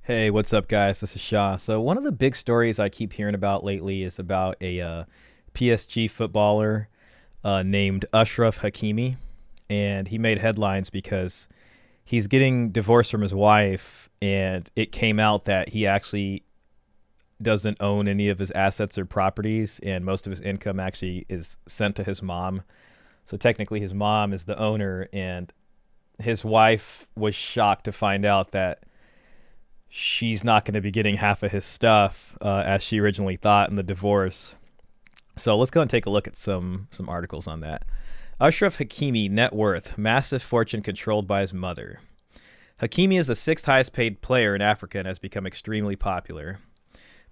Hey, what's up, guys? This is Shah. So, one of the big stories I keep hearing about lately is about a PSG footballer named Achraf Hakimi. And he made headlines because he's getting divorced from his wife. And it came out that he actually doesn't own any of his assets or properties. And most of his income actually is sent to his mom. So, technically, his mom is the owner. And his wife was shocked to find out that she's not going to be getting half of his stuff as she originally thought in the divorce. So let's go and take a look at some articles on that. Achraf Hakimi net worth, massive fortune controlled by his mother. Hakimi is the sixth highest paid player in Africa and has become extremely popular.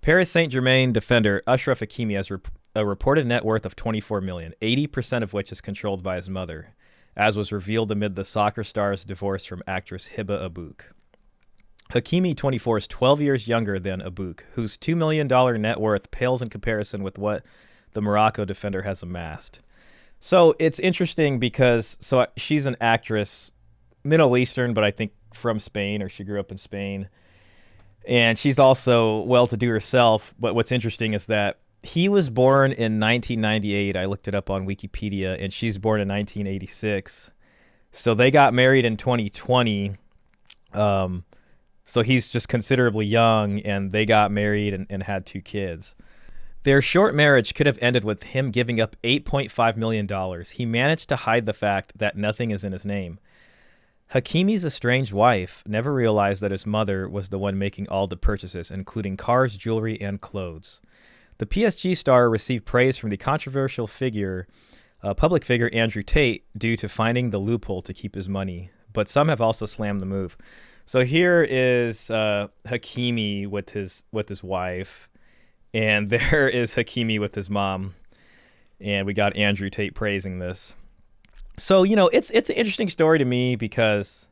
Paris Saint-Germain defender Achraf Hakimi has a reported net worth of 24 million, 80% of which is controlled by his mother, as was revealed amid the soccer star's divorce from actress Hiba Abouk. Hakimi, 24, is 12 years younger than Abouk, whose $2 million net worth pales in comparison with what the Morocco defender has amassed. So it's interesting because she's an actress, Middle Eastern, but I think from Spain, or she grew up in Spain. And she's also well-to-do herself. But what's interesting is that he was born in 1998. I looked it up on Wikipedia, and she's born in 1986. So they got married in 2020. So he's just considerably young, and they got married and had two kids. Their short marriage could have ended with him giving up $8.5 million. He managed to hide the fact that nothing is in his name. Hakimi's estranged wife never realized that his mother was the one making all the purchases, including cars, jewelry, and clothes. The PSG star received praise from the controversial public figure Andrew Tate due to finding the loophole to keep his money, but some have also slammed the move. So here is Hakimi with his wife, and there is Hakimi with his mom, and we got Andrew Tate praising this. So it's an interesting story to me because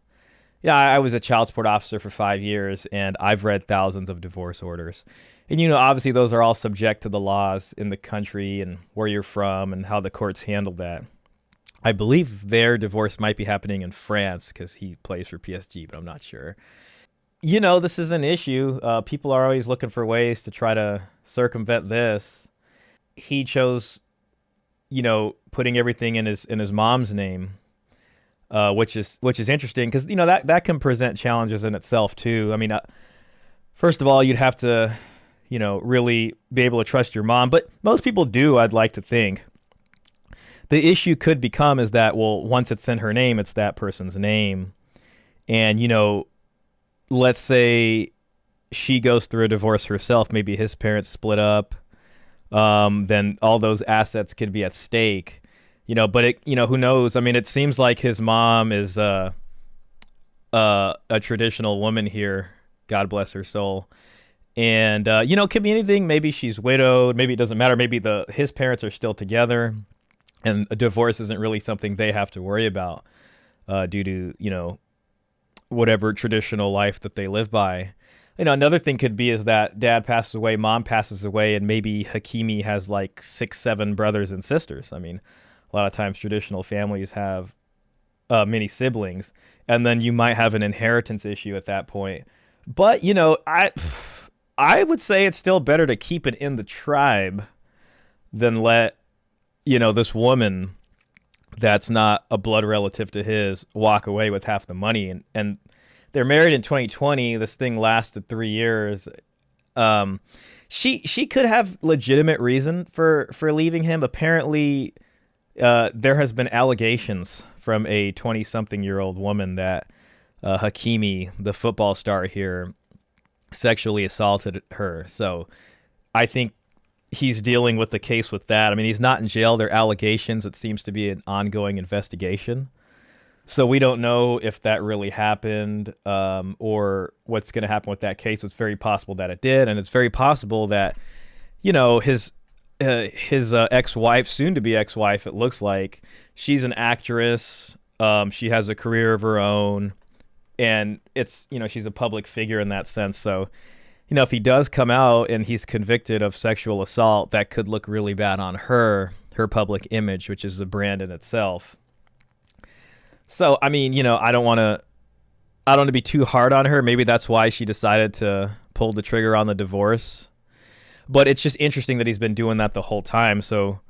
I was a child support officer for 5 years, and I've read thousands of divorce orders, and obviously those are all subject to the laws in the country and where you're from and how the courts handle that. I believe their divorce might be happening in France because he plays for PSG, but I'm not sure. This is an issue. People are always looking for ways to try to circumvent this. He chose, putting everything in his mom's name, which is interesting because that can present challenges in itself too. I mean, first of all, you'd have to, really be able to trust your mom, but most people do. I'd like to think. The issue could become is that, well, once it's in her name, it's that person's name. And, let's say she goes through a divorce herself, maybe his parents split up, then all those assets could be at stake, but who knows? I mean, it seems like his mom is a traditional woman here. God bless her soul. And, could be anything. Maybe she's widowed. Maybe it doesn't matter. Maybe his parents are still together. And a divorce isn't really something they have to worry about due to, whatever traditional life that they live by. Another thing could be is that dad passes away, mom passes away, and maybe Hakimi has like 6, 7 brothers and sisters. I mean, a lot of times traditional families have many siblings, and then you might have an inheritance issue at that point. But, I would say it's still better to keep it in the tribe than let this woman that's not a blood relative to his walk away with half the money. And they're married in 2020. This thing lasted 3 years. She could have legitimate reason for leaving him. Apparently, there has been allegations from a 20-something-year-old woman that Hakimi, the football star here, sexually assaulted her. So I think he's dealing with the case with that. I mean, he's not in jail. There are allegations. It seems to be an ongoing investigation. So we don't know if that really happened or what's going to happen with that case. It's very possible that it did. And it's very possible that, his ex-wife, soon-to-be ex-wife, it looks like, she's an actress. She has a career of her own. And it's, she's a public figure in that sense. So, if he does come out and he's convicted of sexual assault, that could look really bad on her public image, which is a brand in itself. So, I mean, I don't want to I don't want to be too hard on her. Maybe that's why she decided to pull the trigger on the divorce. But it's just interesting that he's been doing that the whole time. So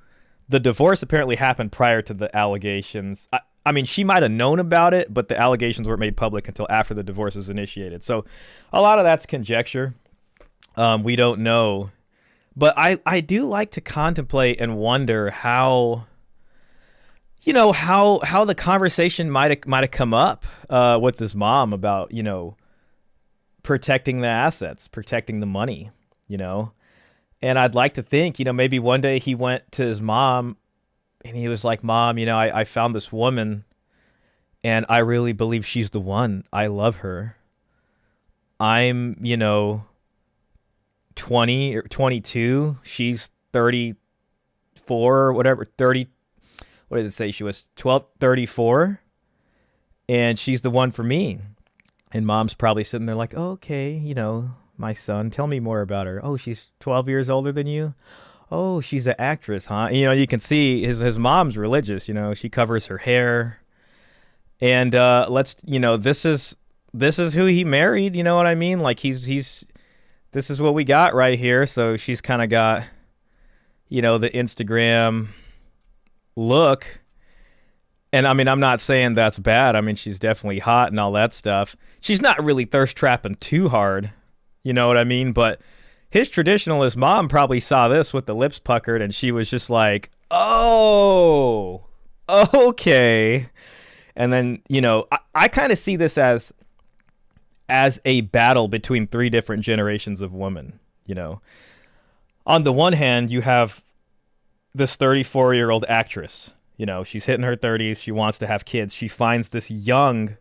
the divorce apparently happened prior to the allegations. I mean, she might have known about it, but the allegations weren't made public until after the divorce was initiated. So a lot of that's conjecture. We don't know. But I do like to contemplate and wonder how, you know, how the conversation might have come up with his mom about, you know, protecting the assets, protecting the money, you know. And I'd like to think, you know, maybe one day he went to his mom and he was like, Mom, you know, I found this woman and I really believe she's the one. I love her. I'm, you know, 20 or 22. She's 34 or whatever, 30. What does it say? She was 34 and she's the one for me. And Mom's probably sitting there like, oh, okay, you know, my son, tell me more about her. Oh, she's 12 years older than you. Oh, she's an actress, huh? You know, you can see his mom's religious, you know, she covers her hair. And you know, this is who he married, you know what I mean? Like this is what we got right here. So she's kind of got, you know, the Instagram look. And I mean, I'm not saying that's bad. I mean, she's definitely hot and all that stuff. She's not really thirst trapping too hard. You know what I mean? But his traditionalist mom probably saw this with the lips puckered and she was just like, oh, okay. And then, you know, I kind of see this as a battle between three different generations of women, you know. On the one hand, you have this 34-year-old actress. You know, she's hitting her 30s. She wants to have kids. She finds this young,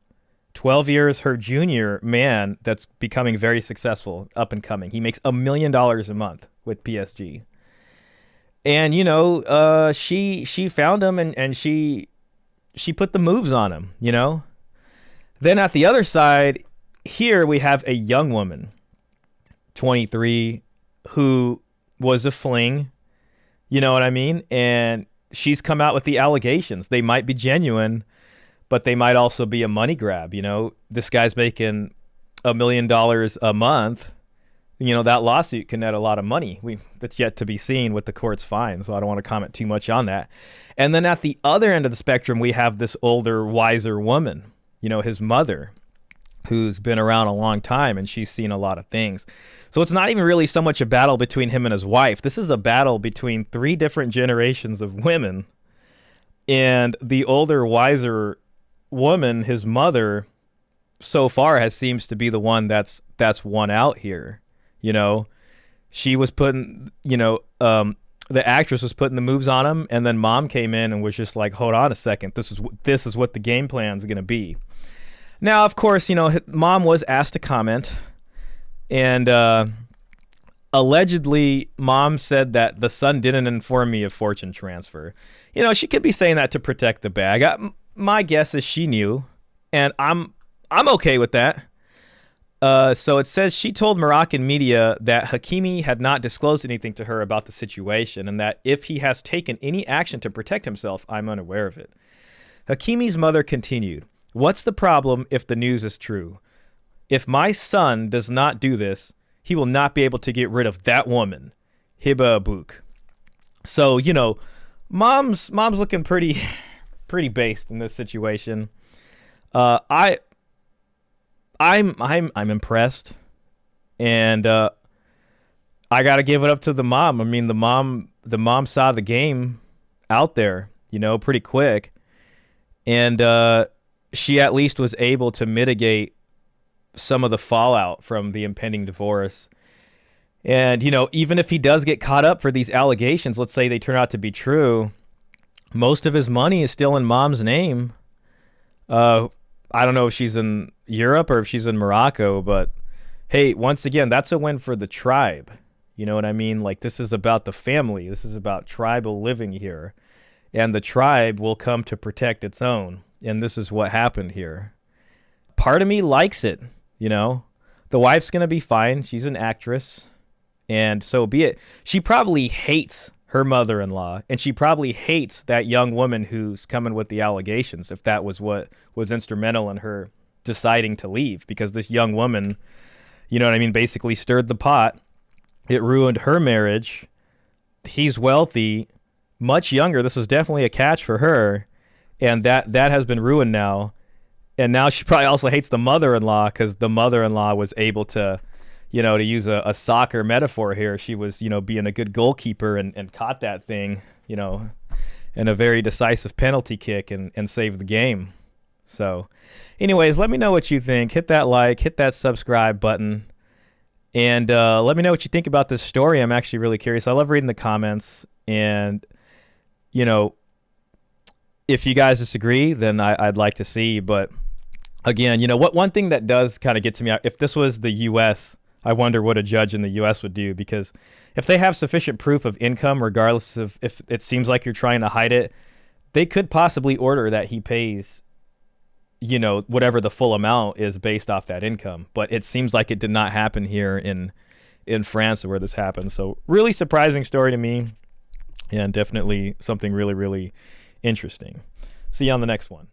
12 years her junior man that's becoming very successful, up and coming. He makes $1 million a month with PSG. And, you know, she found him and she put the moves on him, you know. Then at the other side, here we have a young woman, 23, who was a fling, you know what I mean? And she's come out with the allegations. They might be genuine, but they might also be a money grab. You know, this guy's making $1 million a month. You know, that lawsuit can net a lot of money. That's yet to be seen what the courts find, so I don't want to comment too much on that. And then at the other end of the spectrum, we have this older, wiser woman, you know, his mother, who's been around a long time, and she's seen a lot of things. So it's not even really so much a battle between him and his wife. This is a battle between three different generations of women. And the older, wiser woman, his mother, so far seems to be the one that's won out here. You know, she was putting, you know, the actress was putting the moves on him, and then Mom came in and was just like, hold on a second, this is what the game plan is going to be. Now, of course, you know, Mom was asked to comment, and allegedly Mom said that the son didn't inform me of fortune transfer. You know, she could be saying that to protect the bag. My guess is she knew, and I'm okay with that. So it says she told Moroccan media that Hakimi had not disclosed anything to her about the situation, and that if he has taken any action to protect himself, I'm unaware of it. Hakimi's mother continued, "What's the problem if the news is true? If my son does not do this, he will not be able to get rid of that woman, Hiba Abouk." So, you know, mom's looking pretty based in this situation. I'm impressed, and I gotta give it up to the mom. I mean, the mom saw the game out there, you know, pretty quick, and she at least was able to mitigate some of the fallout from the impending divorce. And, you know, even if he does get caught up for these allegations, let's say they turn out to be true, most of his money is still in Mom's name. I don't know if she's in Europe or if she's in Morocco, but hey, once again, that's a win for the tribe. You know what I mean? Like, this is about the family. This is about tribal living here. And the tribe will come to protect its own. And this is what happened here. Part of me likes it, you know? The wife's going to be fine. She's an actress. And so be it. She probably hates her mother-in-law, and she probably hates that young woman who's coming with the allegations, if that was what was instrumental in her deciding to leave because this young woman, you know what I mean, basically stirred the pot. It ruined her marriage. He's wealthy, much younger. This was definitely a catch for her, and that has been ruined now. And now she probably also hates the mother-in-law because the mother-in-law was able to, you know, to use a soccer metaphor here, she was, you know, being a good goalkeeper and caught that thing, you know, in a very decisive penalty kick and saved the game. So anyways, let me know what you think. Hit that like, hit that subscribe button, and let me know what you think about this story. I'm actually really curious. I love reading the comments, and, you know, if you guys disagree, then I'd like to see. But again, you know, one thing that does kind of get to me, if this was the U.S., I wonder what a judge in the U.S. would do, because if they have sufficient proof of income, regardless of if it seems like you're trying to hide it, they could possibly order that he pays, you know, whatever the full amount is based off that income. But it seems like it did not happen here in France where this happened. So really surprising story to me, and definitely something really, really interesting. See you on the next one.